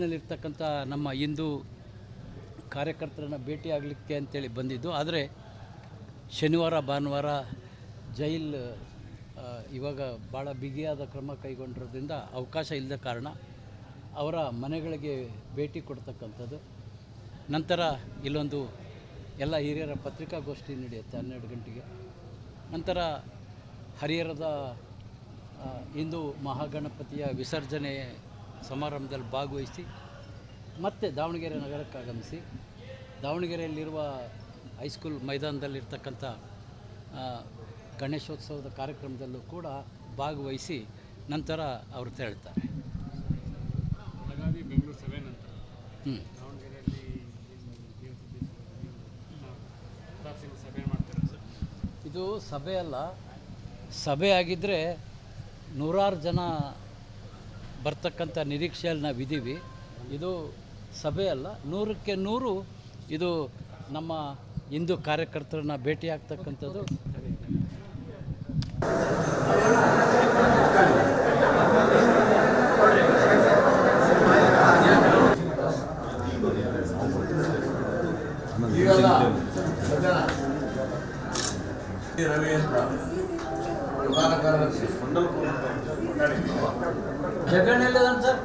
ನಲ್ಲಿರ್ತಕ್ಕಂಥ ನಮ್ಮ ಹಿಂದೂ ಕಾರ್ಯಕರ್ತರನ್ನ ಭೇಟಿಯಾಗಲಿಕ್ಕೆ ಅಂತೇಳಿ ಬಂದಿದ್ದು. ಆದರೆ ಶನಿವಾರ ಭಾನುವಾರ ಜೈಲ್ ಇವಾಗ ಭಾಳ ಬಿಗಿಯಾದ ಕ್ರಮ ಕೈಗೊಂಡಿರೋದ್ರಿಂದ ಅವಕಾಶ ಇಲ್ಲದ ಕಾರಣ ಅವರ ಮನೆಗಳಿಗೆ ಭೇಟಿ ಕೊಡ್ತಕ್ಕಂಥದ್ದು. ನಂತರ ಇಲ್ಲೊಂದು ಎಲ್ಲ ಹಿರಿಯರ ಪತ್ರಿಕಾಗೋಷ್ಠಿ ನಡೆಯುತ್ತೆ 12 ಗಂಟೆಗೆ. ನಂತರ ಹರಿಹರದ ಹಿಂದೂ ಮಹಾಗಣಪತಿಯ ವಿಸರ್ಜನೆ ಸಮಾರಂಭದಲ್ಲಿ ಭಾಗವಹಿಸಿ ಮತ್ತೆ ದಾವಣಗೆರೆ ನಗರಕ್ಕೆ ಆಗಮಿಸಿ ದಾವಣಗೆರೆಯಲ್ಲಿರುವ ಹೈಸ್ಕೂಲ್ ಮೈದಾನದಲ್ಲಿರ್ತಕ್ಕಂಥ ಗಣೇಶೋತ್ಸವದ ಕಾರ್ಯಕ್ರಮದಲ್ಲೂ ಕೂಡ ಭಾಗವಹಿಸಿ ನಂತರ ಅವರು ತೆರಳ್ತಾರೆ. ಬೆಳಗಾವಿ ಬೆಂಗಳೂರು ಸಭೆ ನಂತರ ದಾವಣಗೆರೆಯಲ್ಲಿ ಸಭೆ ಮಾಡ್ತಾರೆ ಸರ್. ಇದು ಸಭೆ ಅಲ್ಲ, ಸಭೆ ಆಗಿದ್ದರೆ ನೂರಾರು ಜನ ಬರ್ತಕ್ಕಂಥ ನಿರೀಕ್ಷೆಯಲ್ಲಿ ನಾವಿದ್ದೀವಿ. ಇದು ಸಭೆ ಅಲ್ಲ, 100ಕ್ಕೆ 100 ಇದು ನಮ್ಮ ಹಿಂದೂ ಕಾರ್ಯಕರ್ತರನ್ನ ಭೇಟಿಯಾಗ್ತಕ್ಕಂಥದ್ದು. ಜಗಣ್ಣೆಲ್ಲ ಸರ್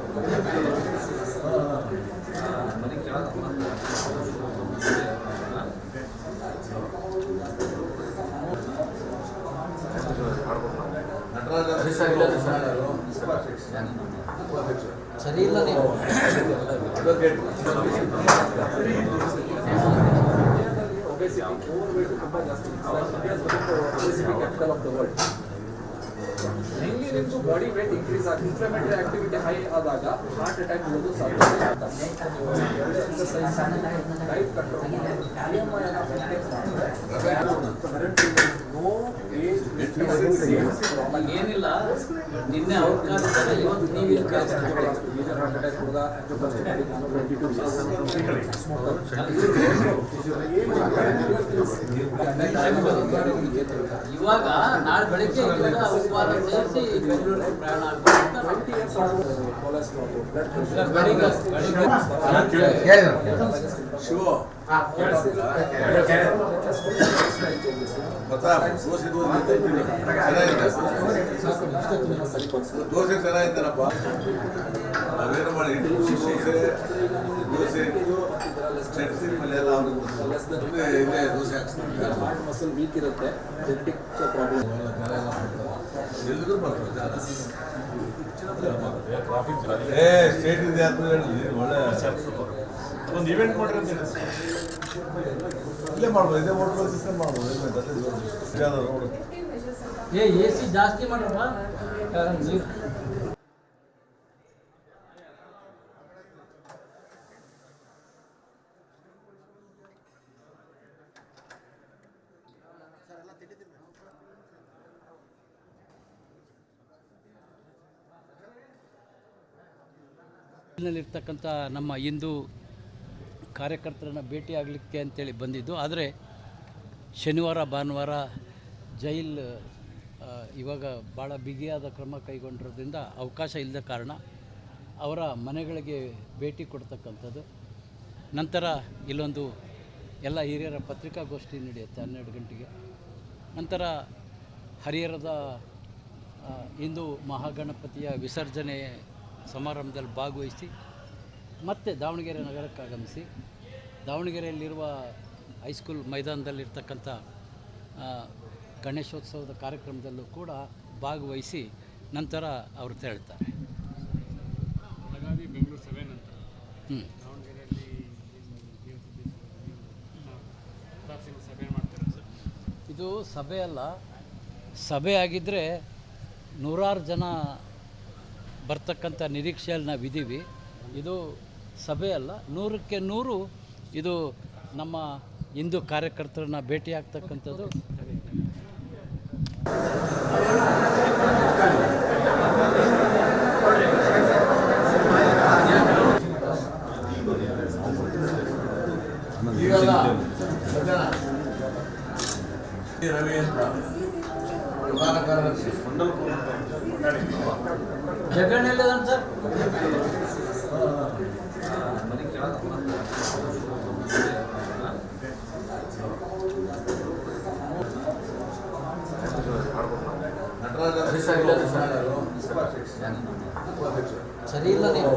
ಸರಿ ಇಲ್ಲ ನೀವು ಬಾಡಿ ವೇಟ್ ಇನ್ಕ್ರೀಸ್ ಆಗಿ ಇನ್ಫ್ಲಮೇಟರಿ ಆಕ್ಟಿವಿಟಿ ಹೈ ಆದಾಗ ಹಾರ್ಟ್ ಅಟ್ಯಾಕ್ ಬರೋದು ಸಾಧ್ಯ. ಡೈಟ್ ಕಂಟ್ರೋಲ್ ಏನಿಲ್ಲ. ನಿನ್ನೆ ಅವಕಾಶ ಇವತ್ತು ನೀವು ಇವಾಗ ನಾಳೆ ಬೆಳಗ್ಗೆ ಉಪವಾಸ ಸೇರಿಸಿ ಬೆಂಗಳೂರಿಗೆ ಪ್ರಯಾಣ ದೋಸೆ ಚೆನ್ನಾಗಿದ್ದಾರಪ್ಪ. ನಾವೇನು ಮಾಡಿ ದೋಸೆ ಚಟ್ನಿ ಮೇಲೆ ಎಲ್ಲ ಇಲ್ಲೇ ದೋಸೆ ಹಾರ್ಟ್ ಮಸಲ್ ವೀಕ್ ಇರುತ್ತೆ, ಜೆನೆಟಿಕ್ ಪ್ರಾಬ್ಲಮ್ ಎಲ್ರಿಗೂ ಬರ್ತಾರೆ. ಸ್ಟೇಟ್ ಇದೆ ಅಂತ ಹೇಳಿ ಒಳ್ಳೆ ಒಂದು ಇವೆಂಟ್ ಮಾಡ್ರಿ ಅಂತ ಇಲ್ಲೇ ಮಾಡ್ಬೋದು. ಇದೇ ಹೋಟೆಲ್ ಸಿಸ್ಟಮ್ ಮಾಡ್ಬೋದು. ರೋಡ್ AC ಜಾಸ್ತಿ ಮಾಡ್ರಪ್ಪ. ನಲ್ಲಿರ್ತಕ್ಕಂಥ ನಮ್ಮ ಹಿಂದೂ ಕಾರ್ಯಕರ್ತರನ್ನ ಭೇಟಿಯಾಗಲಿಕ್ಕೆ ಅಂತೇಳಿ ಬಂದಿದ್ದು. ಆದರೆ ಶನಿವಾರ ಭಾನುವಾರ ಜೈಲ್ ಇವಾಗ ಭಾಳ ಬಿಗಿಯಾದ ಕ್ರಮ ಕೈಗೊಂಡಿರೋದ್ರಿಂದ ಅವಕಾಶ ಇಲ್ಲದ ಕಾರಣ ಅವರ ಮನೆಗಳಿಗೆ ಭೇಟಿ ಕೊಡ್ತಕ್ಕಂಥದ್ದು. ನಂತರ ಇಲ್ಲೊಂದು ಎಲ್ಲ ಹಿರಿಯರ ಪತ್ರಿಕಾಗೋಷ್ಠಿ ನಡೆಯುತ್ತೆ 12 ಗಂಟೆಗೆ. ನಂತರ ಹರಿಹರದ ಹಿಂದೂ ಮಹಾಗಣಪತಿಯ ವಿಸರ್ಜನೆ ಸಮಾರಂಭದಲ್ಲಿ ಭಾಗವಹಿಸಿ ಮತ್ತೆ ದಾವಣಗೆರೆ ನಗರಕ್ಕೆ ಆಗಮಿಸಿ ದಾವಣಗೆರೆಯಲ್ಲಿರುವ ಹೈಸ್ಕೂಲ್ ಮೈದಾನದಲ್ಲಿರ್ತಕ್ಕಂಥ ಗಣೇಶೋತ್ಸವದ ಕಾರ್ಯಕ್ರಮದಲ್ಲೂ ಕೂಡ ಭಾಗವಹಿಸಿ ನಂತರ ಅವರು ತೆರಳ್ತಾರೆ. ಬೆಳಗಾವಿ ಬೆಂಗಳೂರು ಸಭೆ ನಂತರ ದಾವಣಗೆರೆಯಲ್ಲಿ ಸಭೆ ಮಾಡ್ತಾರೆ ಸರ್. ಇದು ಸಭೆ ಅಲ್ಲ, ಸಭೆ ಆಗಿದ್ದರೆ ನೂರಾರು ಜನ ಬರ್ತಕ್ಕಂಥ ನಿರೀಕ್ಷೆಯಲ್ಲಿ ನಾವಿದ್ದೀವಿ. ಇದು ಸಭೆ ಅಲ್ಲ, 100ಕ್ಕೆ 100 ಇದು ನಮ್ಮ ಹಿಂದೂ ಕಾರ್ಯಕರ್ತರನ್ನ ಭೇಟಿಯಾಗ್ತಕ್ಕಂಥದ್ದು. ಪ್ರಧಾನ ಕಾರ್ಯದರ್ಶಿ ಜಗಣ್ಣೆಲ್ಲ ಸರ್ ಸರಿ ಇಲ್ಲ ನೀವು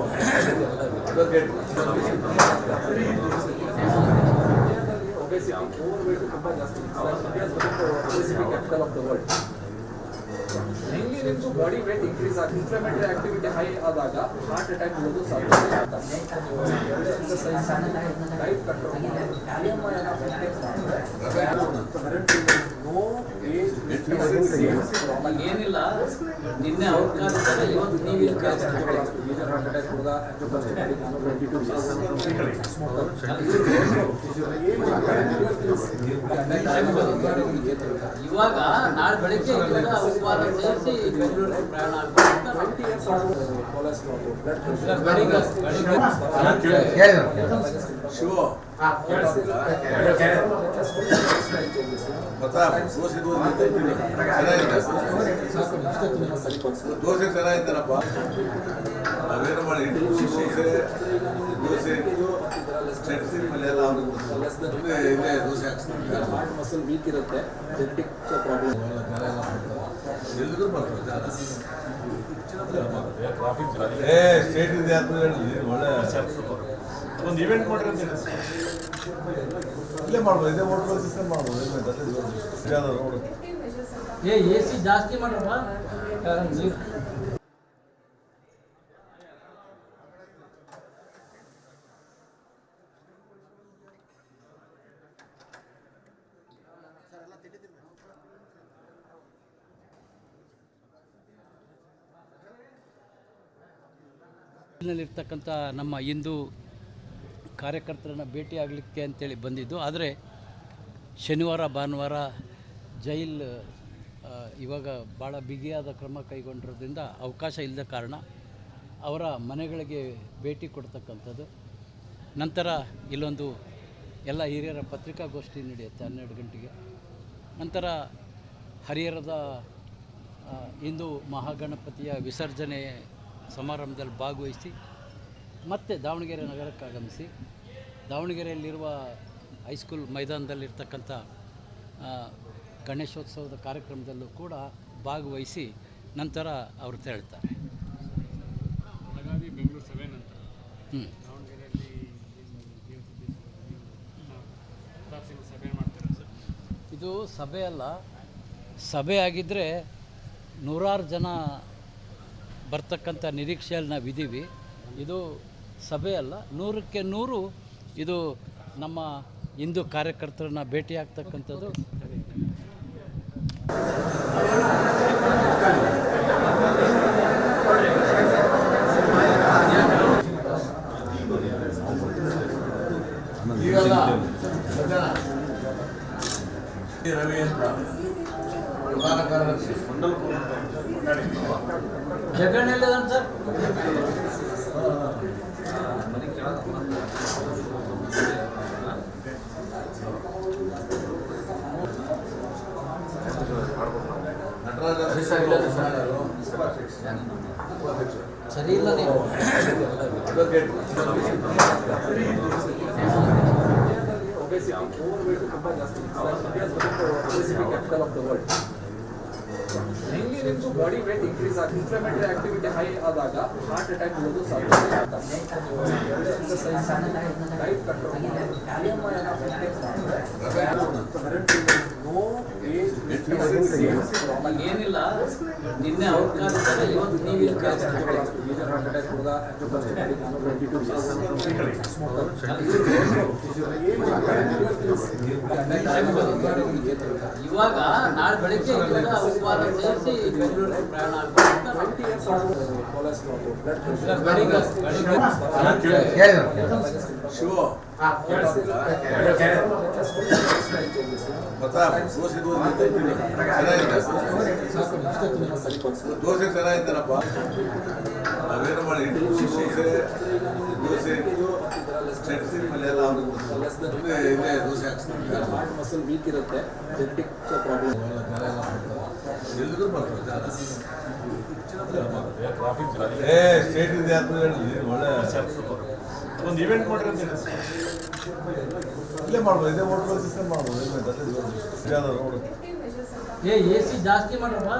obesity, overweight ತುಂಬಾ ಜಾಸ್ತಿ. India is become the obesity capital of the world. Mainly ನಿಮ್ದು ಬಾಡಿ ವೇಟ್ ಇನ್ಕ್ರೀಸ್ ಆಗಿ ಇನ್ಫ್ಲಮೇಟರಿ ಆಕ್ಟಿವಿಟಿ ಹೈ ಆದಾಗ ಹಾರ್ಟ್ ಅಟ್ಯಾಕ್ ಬರೋದು ಸಾಧ್ಯ. ಎಕ್ಸರ್ಸೈಸ್, ಡೈಟ್ ಕಂಟ್ರೋಲ್, ಏನಿಲ್ಲ ನಿನ್ನೆ ಅವ್ರ ಕಾಲದಲ್ಲಿ ಇವತ್ತು ನೀವು ಇಲ್ಲಿ ಮೇಜರ್ ಹಾರ್ಟ್ ಅಟ್ಯಾಕ್ ಕೂಡ ಇವಾಗ ನಾಳೆ ಬೆಳಗ್ಗೆ ಇಲ್ಲಿಂದ ಉಪವಾಸ ಸೇರಿಸಿ ಬೆಂಗಳೂರಿಗೆ ಪ್ರಯಾಣ ಆಗ್ಬೇಕು. ದೋಸೆ ಚೆನ್ನಾಗಿದ್ದಾರಪ್ಪ. ನಾವೇನು ಮಾಡಿ ದೋಸೆ ಚಟ್ನಿ ಪಲ್ಯ ಎಲ್ಲ ಇಲ್ಲೇ ದೋಸೆ ಹಾಕ್ಸ್ತಾರೆ. ಹಾರ್ಟ್ ಮಸಲ್ ವೀಕ್ ಇರುತ್ತೆ, ಜೆನೆಟಿಕ್ ಪ್ರಾಬ್ಲಮ್. ಎಲ್ರಿಗೂ ಬರ್ತದೆ. ಸ್ಟೇಟ್ ಇದೆ ಅಂತ ಹೇಳಿ ಒಳ್ಳೆ ಒಂದು ಇವೆಂಟ್ ಮಾಡ್ರಿ ಅಂತ ಹೇಳಿ ಇಲ್ಲೇ ಮಾಡ್ಬೋದು. ಇದೇ ಹೋಟೆಲ್ ಸಿಸ್ಟಮ್ ಮಾಡ್ಬೋದು. ರೋಡ್ ಎ ಸಿ ಜಾಸ್ತಿ ಮಾಡ್ರಪ್ಪ ನೀರು. ನಲ್ಲಿರ್ತಕ್ಕಂಥ ನಮ್ಮ ಹಿಂದೂ ಕಾರ್ಯಕರ್ತರನ್ನು ಭೇಟಿಯಾಗಲಿಕ್ಕೆ ಅಂತೇಳಿ ಬಂದಿದ್ದು. ಆದರೆ ಶನಿವಾರ ಭಾನುವಾರ ಜೈಲ್ ಇವಾಗ ಭಾಳ ಬಿಗಿಯಾದ ಕ್ರಮ ಕೈಗೊಂಡಿರೋದ್ರಿಂದ ಅವಕಾಶ ಇಲ್ಲದ ಕಾರಣ ಅವರ ಮನೆಗಳಿಗೆ ಭೇಟಿ ಕೊಡ್ತಕ್ಕಂಥದ್ದು. ನಂತರ ಇಲ್ಲೊಂದು ಎಲ್ಲ ಹಿರಿಯರ ಪತ್ರಿಕಾಗೋಷ್ಠಿ ನಡೆಯುತ್ತೆ 12 ಗಂಟೆಗೆ. ನಂತರ ಹರಿಹರದ ಹಿಂದೂ ಮಹಾಗಣಪತಿಯ ವಿಸರ್ಜನೆ ಸಮಾರಂಭದಲ್ಲಿ ಭಾಗವಹಿಸಿ ಮತ್ತೆ ದಾವಣಗೆರೆ ನಗರಕ್ಕೆ ಆಗಮಿಸಿ ದಾವಣಗೆರೆಯಲ್ಲಿರುವ ಹೈಸ್ಕೂಲ್ ಮೈದಾನದಲ್ಲಿರ್ತಕ್ಕಂಥ ಗಣೇಶೋತ್ಸವದ ಕಾರ್ಯಕ್ರಮದಲ್ಲೂ ಕೂಡ ಭಾಗವಹಿಸಿ ನಂತರ ಅವರು ತೆರಳ್ತಾರೆ. ಬೆಳಗಾವಿ ಬೆಂಗಳೂರು ಸಭೆ ನಂತರ ದಾವಣಗೆರೆಯಲ್ಲಿ ಸಭೆ ಮಾಡ್ತಾರೆ ಸರ್. ಇದು ಸಭೆ ಅಲ್ಲ, ಸಭೆ ಆಗಿದ್ದರೆ ನೂರಾರು ಜನ ಬರ್ತಕ್ಕಂಥ ನಿರೀಕ್ಷೆಯಲ್ಲಿ ನಾವಿದ್ದೀವಿ. ಇದು ಸಭೆ ಅಲ್ಲ, 100ಕ್ಕೆ 100 ಇದು ನಮ್ಮ ಹಿಂದೂ ಕಾರ್ಯಕರ್ತರನ್ನ ಭೇಟಿಯಾಗ್ತಕ್ಕಂಥದ್ದು. ರವಿ ಅಂತ ಪ್ರಧಾನ ಕಾರ್ಯದರ್ಶಿ ಜಗಣ್ಣೆಲ್ಲ ಸರ್. ಸರಿ ಇಲ್ಲ ನೀವು obesity, overweight ತುಂಬಾ ಜಾಸ್ತಿ. India is become the obesity capital of the world. Mainly ನಿಮ್ದು ಬಾಡಿ ವೇಟ್ ಇನ್ಕ್ರೀಸ್ ಆಗಿ ಇನ್ಫ್ಲಮೇಟರಿ ಆಕ್ಟಿವಿಟಿ ಹೈ ಆದಾಗ ಹಾರ್ಟ್ ಅಟ್ಯಾಕ್ ಬರೋದು ಸಾಧ್ಯ. ಎಕ್ಸರ್ಸೈಸ್, ಡೈಟ್ ಕಂಟ್ರೋಲ್, ಏನಿಲ್ಲ ನಿನ್ನೆ ಅವ್ರ ಕಾಲದಲ್ಲಿ ಇವತ್ತು ನೀವು ಇಲ್ಲಿ ಮೇಜರ್ ಹಾರ್ಟ್ ಅಟ್ಯಾಕ್ ಕೂಡ ಇವಾಗ ನಾಳೆ ಬೆಳಗ್ಗೆ ಇಲ್ಲಿಂದ ಉಪವಾಸ ಸೇರಿಸಿ ಬೆಂಗಳೂರಿಗೆ ಪ್ರಯಾಣ ಆಗ್ಬೇಕು. ದೋಸೆ ಚೆನ್ನಾಗಿದ್ದಾರಪ್ಪ. ನಾವೇನು ಮಾಡಿ ದೋಸೆ ಚಟ್ನಿ ಪಲ್ಯ ಎಲ್ಲ ಇಲ್ಲೇ ದೋಸೆ ಹಾಕ್ಸ್ತಾರೆ. ಹಾರ್ಟ್ ಮಸಲ್ ವೀಕ್ ಇರುತ್ತೆ, ಜೆನೆಟಿಕ್ ಪ್ರಾಬ್ಲಮ್. ಎಲ್ರಿಗೂ ಬರ್ತದೆ. ಸ್ಟೇಟ್ ಇದೆ ಅಂತ ಹೇಳಿ ಒಳ್ಳೆ ಒಂದು ಈವೆಂಟ್ ಮಾಡ್ರಿ ಅಂತ ಹೇಳಿ ಇಲ್ಲೇ ಮಾಡ್ಬೋದು, ಇದೇ ಹೋಟೆಲ್ ಸಿಸ್ಟಮ್ ಮಾಡ್ಬೋದು. ಇಲ್ಲೇ ರೋಡ್ AC ಜಾಸ್ತಿ ಮಾಡ್ರಪ್ಪ.